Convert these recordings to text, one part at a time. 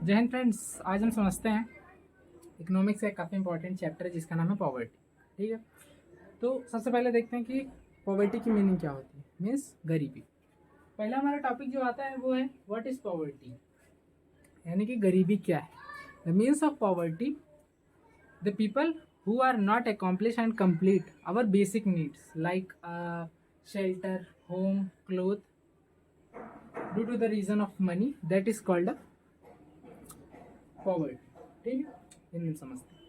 जय हिंद फ्रेंड्स। आज हम समझते हैं इकोनॉमिक्स का एक काफ़ी इंपॉर्टेंट चैप्टर है जिसका नाम है पॉवर्टी। ठीक है, तो सबसे पहले देखते हैं कि पॉवर्टी की मीनिंग क्या होती है। मीन्स गरीबी। पहला हमारा टॉपिक जो आता है वो है व्हाट इज पॉवर्टी, यानी कि गरीबी क्या है। The means of poverty the people who are not accomplish and complete our basic needs like shelter, home, cloth due to the reason of money, that is called a poverty। ठीक है, इनमें समझते हैं।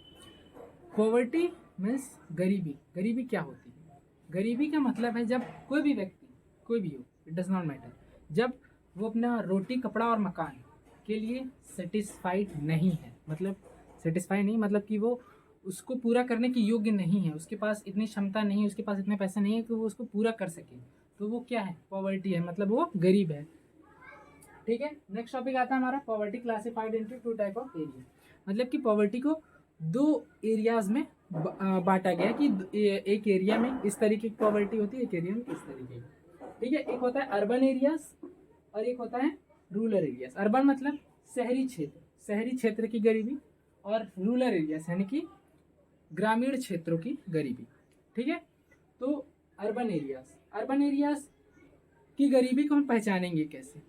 पॉवर्टी मीन्स गरीबी। गरीबी क्या होती है? गरीबी का मतलब है जब कोई भी व्यक्ति, कोई भी हो, इट डज नॉट मैटर, जब वो अपना रोटी, कपड़ा और मकान के लिए सेटिस्फाइड नहीं है। मतलब सेटिस्फाइड नहीं मतलब कि वो उसको पूरा करने की योग्य नहीं है, उसके पास इतनी क्षमता नहीं है, उसके पास इतने पैसे नहीं है कि वो उसको पूरा कर सके, तो वो क्या है? पॉवर्टी है, मतलब वो गरीब है। ठीक है, नेक्स्ट टॉपिक आता है हमारा poverty classified into two type of area. मतलब कि पॉवर्टी को दो एरियाज में बांटा गया है कि एक एरिया में इस तरीके की पॉवर्टी होती है, एक एरिया में इस तरीके की। ठीक है, एक होता है अर्बन एरियाज और एक होता है रूरल एरियाज। अर्बन मतलब शहरी क्षेत्र, शहरी क्षेत्र की गरीबी, और रूरल एरियाज यानी कि ग्रामीण क्षेत्रों की गरीबी। ठीक है, तो अर्बन एरियाज की गरीबी को हम पहचानेंगे कैसे?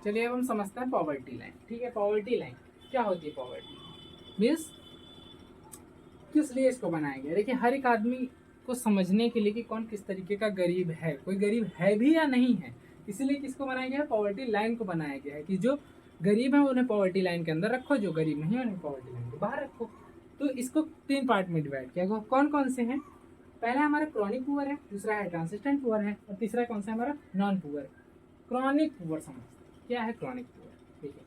चलिए अब हम समझते हैं पॉवर्टी लाइन। ठीक है, पॉवर्टी लाइन क्या होती है? पॉवर्टी मीन्स किस लिए इसको बनाया गया? देखिए, हर एक आदमी को समझने के लिए कि कौन किस तरीके का गरीब है, कोई गरीब है भी या नहीं है, इसीलिए किसको बनाया गया है? पॉवर्टी लाइन को बनाया गया है कि जो गरीब है उन्हें पॉवर्टी लाइन के अंदर रखो, जो गरीब नहीं है उन्हें पॉवर्टी लाइन के बाहर रखो। तो इसको तीन पार्ट में डिवाइड किया गया। कौन कौन से हैं? पहला हमारा क्रॉनिक पुअर है, दूसरा है ट्रांसिस्टेंट पुअर है, और तीसरा कौन सा है? हमारा नॉन पुअर। क्रॉनिक पुअर समझते हैं क्या है क्रॉनिक पुअर। ठीक है,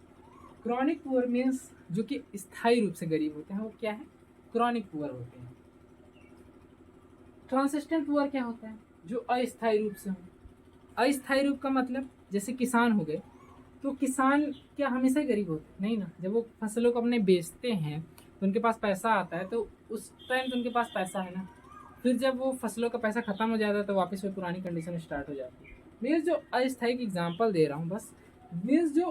क्रॉनिक पुअर मीन्स जो कि स्थायी रूप से गरीब होते हैं, वो क्या है? क्रॉनिक पुअर होते हैं। ट्रांसिस्टेंट पुअर क्या होता है? जो अस्थायी रूप से हो। अस्थायी रूप का मतलब जैसे किसान हो गए, तो किसान क्या हमेशा ही गरीब होते हैं? नहीं ना। जब वो फसलों को अपने बेचते हैं तो उनके पास पैसा आता है, तो उस टाइम तो उनके पास पैसा है ना। फिर जब वो फसलों का पैसा खत्म हो जाता है तो वापस वो पुरानी कंडीशन स्टार्ट हो जाती है। मीन्स जो अस्थायी की एग्जाम्पल दे रहा हूँ बस। मीन्स जो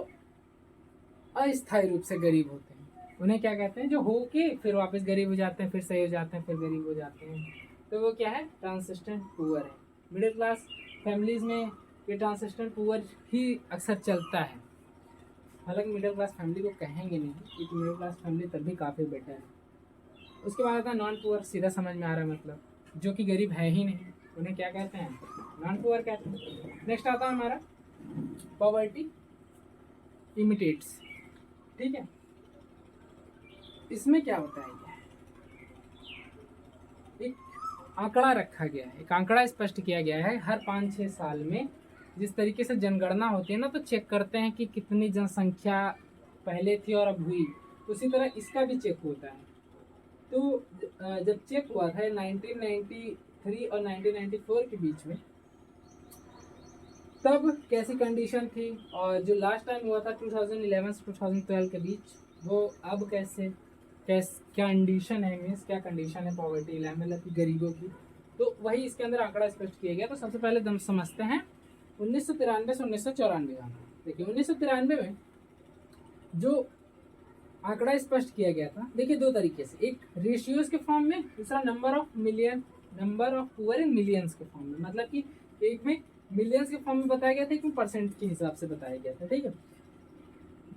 अस्थायी रूप से गरीब होते हैं उन्हें क्या कहते हैं? जो हो के फिर वापस गरीब हो जाते हैं, फिर सही हो जाते हैं, फिर गरीब हो जाते हैं, तो वो क्या है? ट्रांसिस्टेंट पुअर है। मिडिल क्लास फैमिलीज में ये ट्रांसिस्टेंट पुअर ही अक्सर चलता है। हालांकि मिडिल क्लास फैमिली को कहेंगे नहीं, क्योंकि मिडिल क्लास फैमिली तब भी काफ़ी बेटर है। उसके बाद आता है नॉन पुअर। सीधा समझ में आ रहा है, मतलब जो कि गरीब है ही नहीं, उन्हें क्या कहते हैं? नॉन पुअर कहते हैं। नेक्स्ट आता है हमारा पॉवर्टी इमिटेट्स। ठीक है, इसमें क्या होता है? एक आंकड़ा रखा गया है, एक आंकड़ा स्पष्ट किया गया है। हर 5-6 साल में जिस तरीके से जनगणना होती है ना, तो चेक करते हैं कि कितनी जनसंख्या पहले थी और अब हुई, उसी तरह इसका भी चेक होता है। तो जब चेक हुआ था 1993 और 1994 के बीच में, तब कैसी कंडीशन थी, और जो लास्ट टाइम हुआ था 2011 से 2012 के बीच, वो अब कैसे क्या कंडीशन है? मीन्स क्या कंडीशन है पॉवर्टी लाइन, मतलब कि गरीबों की, तो वही इसके अंदर आंकड़ा स्पष्ट किया गया। तो सबसे पहले हम समझते हैं 1993 से 1994 का। देखिए 1993 में जो आंकड़ा स्पष्ट किया गया था, देखिए दो तरीके से, एक रेशियोज के फॉर्म में, दूसरा number of poor in millions के फॉर्म में। मतलब कि एक में मिलियंस के फॉर्म में बताया गया था, एक में परसेंट के हिसाब से बताया गया था। ठीक है,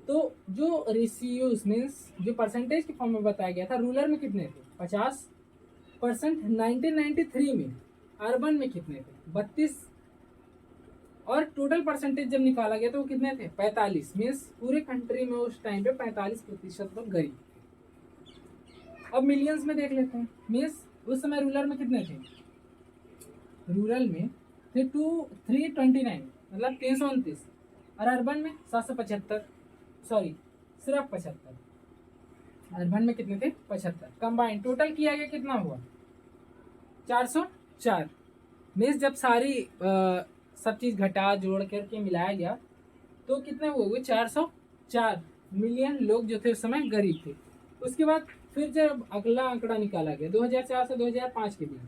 तो जो रेशियोज मीन्स जो परसेंटेज के फॉर्म में बताया गया था, रूरल में कितने थे? 50%। 1993 में अर्बन में कितने थे? 32। और टोटल परसेंटेज जब निकाला गया तो वो कितने थे? 45। मीन्स पूरे कंट्री में उस टाइम पे 45% लोग गरीब थे। अब मिलियंस में देख लेते हैं। मीन्स उस समय रूरल में कितने थे? रूरल में थे 329, मतलब 329, और अर्बन में 775। सॉरी, सिर्फ 75। अर्बन में कितने थे? 75। कंबाइंड टोटल किया गया कितना हुआ? 404। मीन्स जब सारी सब चीज़ घटा जोड़ करके मिलाया गया तो कितने हुए? 404 मिलियन लोग जो थे उस समय गरीब थे। उसके बाद फिर जब अगला आंकड़ा निकाला गया 2004 से 2005 के बीच,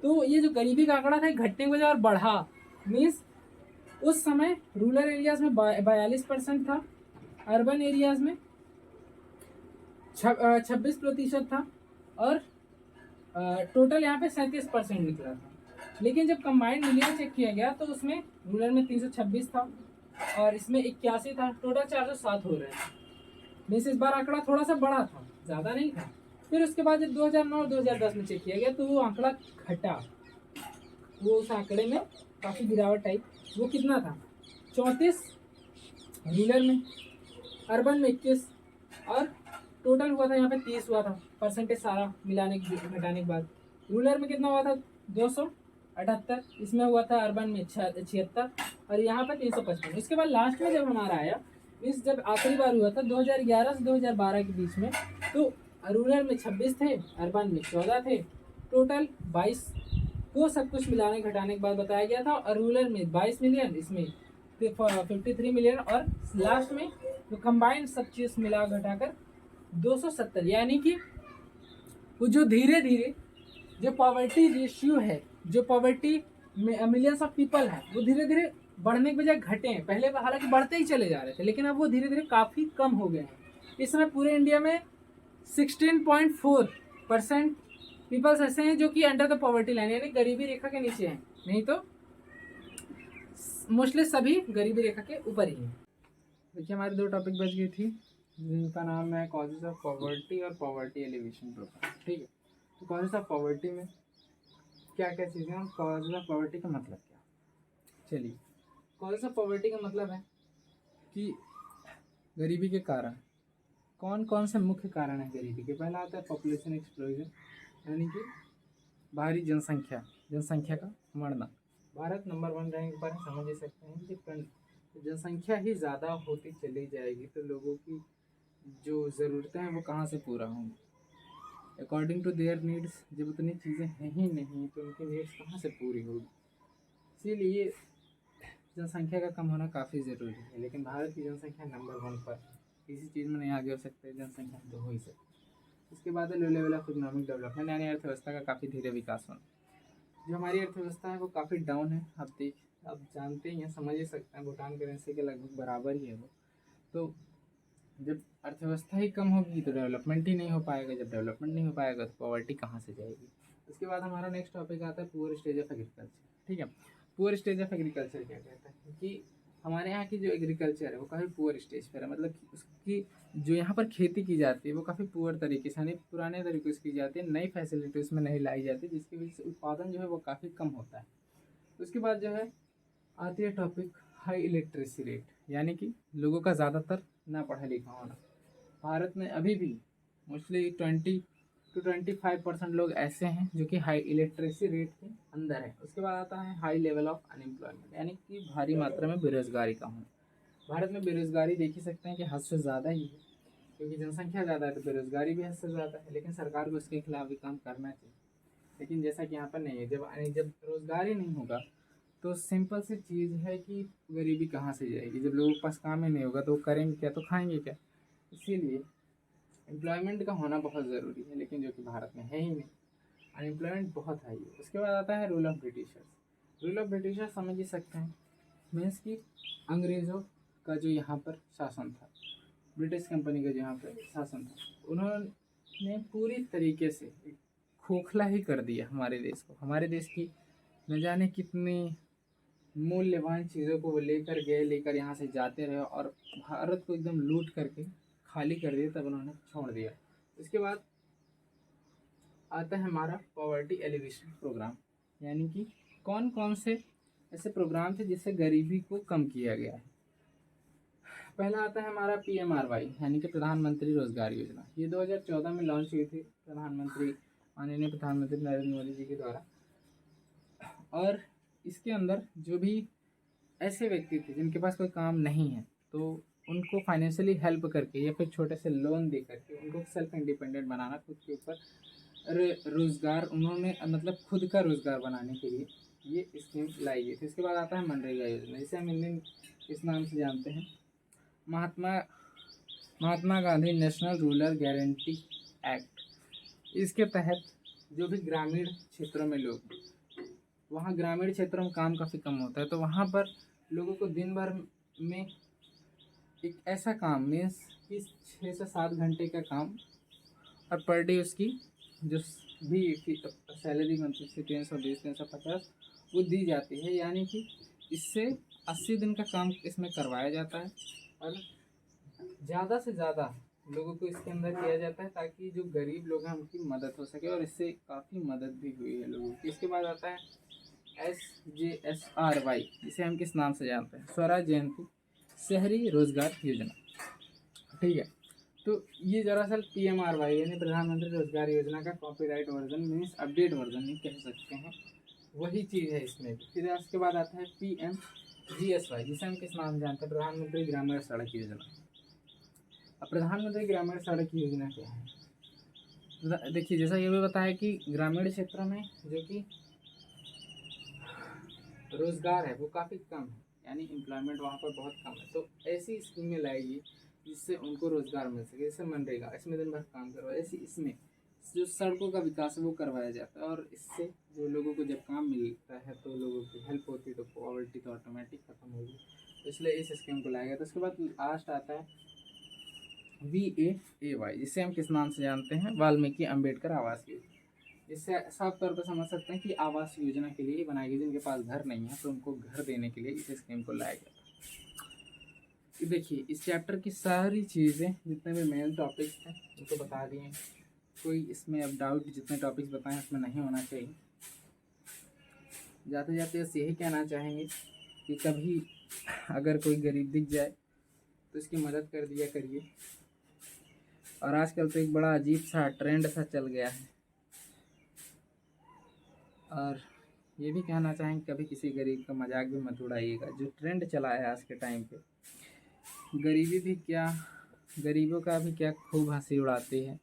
तो ये जो गरीबी का आंकड़ा था घटने की वजह और बढ़ा। मीन्स उस समय रूरल एरियाज में 42% था, अर्बन एरियाज में 26% था और टोटल यहाँ पे 37% निकला था। लेकिन जब कंबाइंड मिलियन चेक किया गया तो उसमें रूरल में 326 था और इसमें 81 था, टोटल 407 हो रहे हैं। मीन्स इस बार आंकड़ा थोड़ा सा बड़ा था, ज़्यादा नहीं था। फिर उसके बाद जब 2009 और 2010 में चेक किया गया तो वो आंकड़ा घटा, वो उस आंकड़े में काफ़ी गिरावट आई। वो कितना था, 34 रूरल में, अर्बन में 21 और टोटल हुआ था यहाँ पे 30 हुआ था परसेंटेज सारा मिलाने के घटाने के बाद। रूरल में कितना हुआ था 278, इसमें हुआ था अर्बन में 76 और यहाँ पे 355। इसके बाद लास्ट में जब हमारा आया, इस जब आखिरी बार हुआ था 2011 से 2012 के बीच में, तो रूरल में 26 थे, अर्बन में 14 थे, टोटल 22 को सब कुछ मिलाने घटाने के बाद बताया गया था। और रूरल में 22 मिलियन, इसमें 53 मिलियन और लास्ट में तो कंबाइंड सब चीज़ मिला घटाकर 270। यानी कि वो जो धीरे धीरे जो पॉवर्टी रेशियो है, जो पॉवर्टी मिलियंस ऑफ पीपल है, वो धीरे धीरे बढ़ने के बजाय घटे हैं। पहले हालांकि बढ़ते ही चले जा रहे थे, लेकिन अब वो धीरे धीरे काफ़ी कम हो गए हैं। इस समय पूरे इंडिया में 16.4% पीपल्स ऐसे हैं जो कि अंडर द पॉवर्टी लाइन, यानी गरीबी रेखा के नीचे हैं, नहीं तो मोस्टली सभी गरीबी रेखा के ऊपर ही हैं। देखिए हमारी 2 टॉपिक बच गई थी जिनका नाम है कॉजेज ऑफ पॉवर्टी और पॉवर्टी एलिवेशन प्रोग्राम। ठीक है, तो कॉजेज ऑफ पॉवर्टी में क्या क्या चीज़ें हैं, कॉजेज ऑफ पॉवर्टी का मतलब क्या। चलिए, कॉजेज ऑफ पॉवर्टी का मतलब है कि गरीबी के कारण कौन कौन से मुख्य कारण है गरीबी के। पहला आता है पॉपुलेशन एक्सप्लोजन, यानी कि भारी जनसंख्या का मरना। भारत नंबर 1 रैंक पर समझ ही सकते हैं कि जनसंख्या ही ज़्यादा होती चली जाएगी तो लोगों की जो ज़रूरतें हैं वो कहाँ से पूरा होंगी। अकॉर्डिंग टू देयर नीड्स, जब उतनी चीज़ें हैं ही नहीं तो उनकी नीड्स कहाँ से पूरी होगी। इसीलिए जनसंख्या का कम होना काफ़ी ज़रूरी है। लेकिन भारत की जनसंख्या नंबर 1 पर, किसी चीज़ में नहीं आगे हो सकते, जनसंख्या तो हो ही सकती। उसके बाद है low level of economic development, यानी अर्थव्यवस्था का काफ़ी धीरे विकास होना। जो हमारी अर्थव्यवस्था है वो काफ़ी डाउन है। आप जानते ही हैं, समझ ही सकते हैं, भूटान करेंसी के लगभग बराबर ही है वो। तो जब अर्थव्यवस्था ही कम होगी तो डेवलपमेंट ही नहीं हो पाएगा, जब डेवलपमेंट नहीं हो पाएगा तो पॉवर्टी कहाँ से जाएगी। उसके बाद हमारा नेक्स्ट टॉपिक आता है पुअर स्टेज ऑफ एग्रीकल्चर। ठीक है, पुअर स्टेज ऑफ एग्रीकल्चर क्या कहता है कि हमारे यहाँ की जो एग्रीकल्चर है वो काफ़ी पुअर स्टेज पर है। मतलब उसकी जो यहाँ पर खेती की जाती है वो काफ़ी पुअर तरीके से, यानी पुराने तरीके से की जाती है, नई फैसिलिटी उसमें नहीं लाई जाती, जिसकी वजह से उत्पादन जो है वो काफ़ी कम होता है। उसके बाद जो है आती है टॉपिक हाई इलेक्ट्रिसिटी रेट, यानी कि लोगों का ज़्यादातर ना पढ़ा लिखा होना। भारत में अभी भी मोस्टली 20 to 25% लोग ऐसे हैं जो कि हाई इलेक्ट्रिसिटी रेट के अंदर है। उसके बाद आता है हाई लेवल ऑफ अनएम्प्लॉयमेंट, यानी कि भारी मात्रा में बेरोजगारी का होना। भारत में बेरोजगारी देख ही सकते हैं कि हद से ज़्यादा ही है, क्योंकि जनसंख्या ज़्यादा है तो बेरोजगारी भी हद से ज़्यादा है। लेकिन सरकार को इसके खिलाफ भी काम करना चाहिए, लेकिन जैसा कि यहाँ पर नहीं है। जब रोजगार ही नहीं होगा तो सिंपल सी चीज़ है कि गरीबी कहाँ से जाएगी। जब लोगों के पास काम ही नहीं होगा तो वो करेंगे क्या, तो खाएंगे क्या। इसीलिए एम्प्लॉयमेंट का होना बहुत ज़रूरी है, लेकिन जो कि भारत में है ही नहीं, अनएम्प्लॉयमेंट बहुत हाई है। उसके बाद आता है rule of Britishers. Rule of Britishers समझ ही सकते हैं, मीन्स कि अंग्रेज़ों का जो यहाँ पर शासन था, ब्रिटिश कंपनी का जो यहाँ पर शासन था, उन्होंने पूरी तरीके से खोखला ही कर दिया हमारे देश को। हमारे देश की न जाने कितनी मूल्यवान चीज़ों को वो लेकर यहाँ से जाते रहे और भारत को एकदम लूट करके खाली कर दिया, तब उन्होंने छोड़ दिया। इसके बाद आता है हमारा पॉवर्टी एलिवेशन प्रोग्राम, यानी कि कौन कौन से ऐसे प्रोग्राम थे जिससे गरीबी को कम किया गया है। पहला आता है हमारा PMRY, यानी कि प्रधानमंत्री रोजगार योजना। ये 2014 में लॉन्च हुई थी माननीय प्रधानमंत्री नरेंद्र मोदी जी के द्वारा। और इसके अंदर जो भी ऐसे व्यक्ति थे जिनके पास कोई काम नहीं है तो उनको फाइनेंशियली हेल्प करके या फिर छोटे से लोन दे करके उनको सेल्फ इंडिपेंडेंट बनाना, खुद के ऊपर रोज़गार, उन्होंने मतलब खुद का रोज़गार बनाने के लिए ये स्कीम लाई गई थी। इसके बाद आता है मनरेगा योजना, जिसे हम इंडियन इस नाम से जानते हैं, Mahatma Gandhi national rural guarantee act. इसके तहत जो भी ग्रामीण क्षेत्रों में लोग, वहाँ ग्रामीण क्षेत्रों में काम काफ़ी कम होता है, तो वहाँ पर लोगों को दिन भर में एक ऐसा काम मीन्स कि 6 से 7 घंटे का काम और पर डे उसकी जो भी सैलरी बनती है 320 350 वो दी जाती है, यानी कि इससे 80 दिन का काम इसमें करवाया जाता है और ज़्यादा से ज़्यादा लोगों को इसके अंदर किया जाता है ताकि जो गरीब लोग हैं उनकी मदद हो सके, और इससे काफ़ी मदद भी हुई है लोगों की। इसके बाद आता है SJSRY, इसे हम किस नाम से जानते हैं? स्वराज जयंती शहरी रोजगार योजना। ठीक है, तो ये दरअसल PMRY यानी प्रधानमंत्री रोजगार योजना का copyright version means update version ही कह सकते हैं, वही चीज़ है इसमें भी। फिर उसके बाद आता है PMGSY, जिसे हम किस नाम जानते हैं? प्रधानमंत्री ग्रामीण सड़क योजना। अब प्रधानमंत्री ग्रामीण सड़क योजना क्या है? देखिए, जैसा ये भी बताया कि ग्रामीण क्षेत्र में जो कि रोजगार है वो काफ़ी कम है, यानी एम्प्लॉयमेंट वहाँ पर बहुत कम है, तो ऐसी स्कीमें लाएगी जिससे उनको रोजगार मिल सके। जैसे मनरेगा, इसमें दिन भर काम करवाए, ऐसी इसमें जो सड़कों का विकास है वो करवाया जाता है, और इससे जो लोगों को जब काम मिलता है तो लोगों की हेल्प होती है, तो पॉवर्टी तो ऑटोमेटिक खत्म होगी, तो इसलिए इस स्कीम को लाया गया। तो उसके बाद लास्ट आता है VAAY, जिसे हम किस नाम से जानते हैं? वाल्मीकि अम्बेडकर आवास योजना। इससे साफ तौर पर समझ सकते हैं कि आवास योजना के लिए ही बनाई गई, जिनके पास घर नहीं है तो उनको घर देने के लिए इस स्कीम को लाया गया। देखिए, इस चैप्टर की सारी चीज़ें जितने भी मेन टॉपिक्स हैं उनको बता दिए हैं, कोई इसमें अब डाउट जितने टॉपिक्स बताएं उसमें नहीं होना चाहिए। जाते जाते बस यही कहना चाहेंगे कि कभी अगर कोई गरीब दिख जाए तो इसकी मदद कर दिया करिए। और आजकल तो एक बड़ा अजीब सा ट्रेंड सा चल गया है, और ये भी कहना चाहेंगे कभी किसी गरीब का मजाक भी मत उड़ाइएगा। जो ट्रेंड चला है आज के टाइम पे, गरीबी भी क्या, गरीबों का भी क्या खूब हंसी उड़ाते हैं।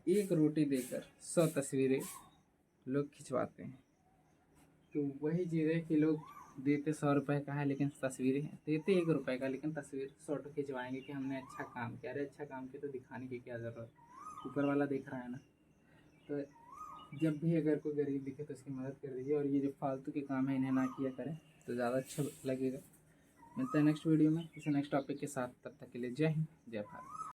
एक रोटी देकर 100 तस्वीरें लोग खिंचवाते हैं, तो वही चीज़ है कि लोग देते 100 रुपये का है लेकिन तस्वीरें देते 1 रुपये का, लेकिन तस्वीर 100 खिंचवाएंगे कि हमने अच्छा काम किया। अरे अच्छा काम किया तो दिखाने की क्या ज़रूरत, ऊपर वाला देख रहा है ना। तो जब भी अगर कोई गरीब दिखे तो उसकी मदद कर दीजिए, और ये जो फालतू के काम है इन्हें ना किया करें तो ज़्यादा अच्छा लगेगा। मिलता है नेक्स्ट वीडियो में किसी नेक्स्ट टॉपिक के साथ, तब तक के लिए जय हिंद जय भारत।